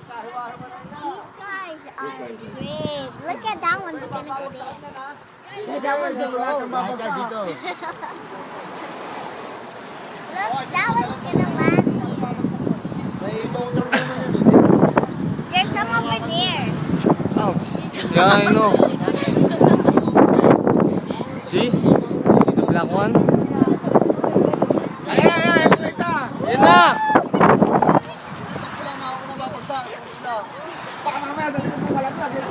guys are great. Look at that one's gonna go there. See, that one's a roll. Look, that one's gonna land here. There's some over there. Ouch. Yeah, I know. See? See the black one? Yan na! Baka mamaya sa likod mo malaglag eh.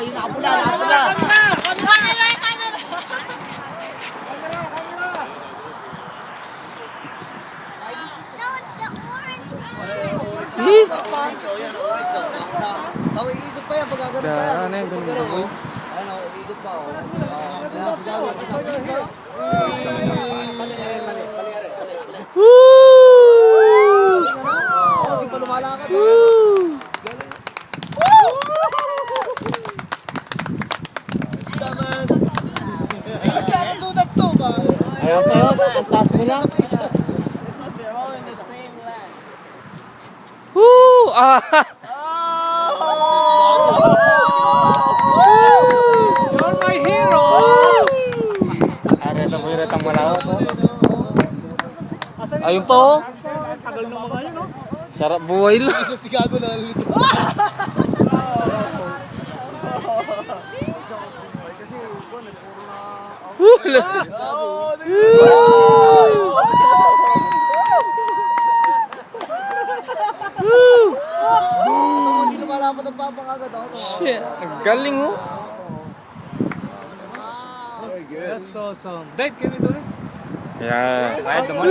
Yung nakapula, nakapula. No, it's the orange one. See? Ako, iikot pa yan pag gagano pa yan. Ano yung ganun mo? Ano, iikot pa ako. Woo! Hindi pa lumalakad. Woo! Ayaw pa yun. Ang taas mo na. Woo! Ah! You're my hero! Ito po yung retang malawak. Ayun pa oh. Tagal ng mga yun, no? Sarap buhay lang. Isa si Gago na lito. Hindi lumalapat ang papang agad ako. Shit, ang galing oh. That's awesome. Dave, can we do it? Yeah. Kahit naman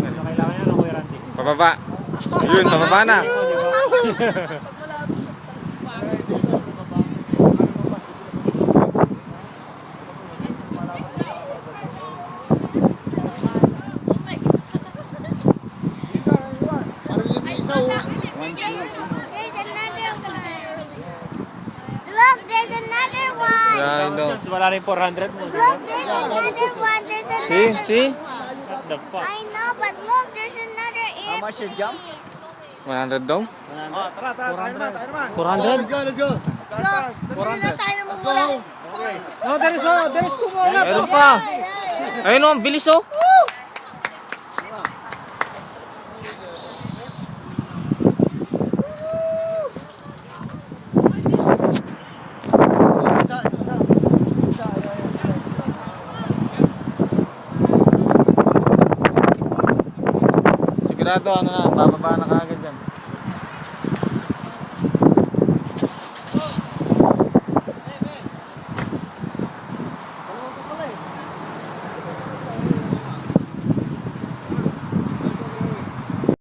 kailangan yan ako yung Pababa. Yun, pababa na. Look, there's another one. Yeah, I know. Wala rin 400 mo. Look, there's another one. There's another. See? What the fuck? I know, but look, there's another air. How much your jump? 100 daw? Tara, tayo naman. 400? Let's go. 400. tayo muna. No, there is two more left. Meron pa. Ayun oh, ang bilis oh. Sigurado ano na, bababa na kagad yan.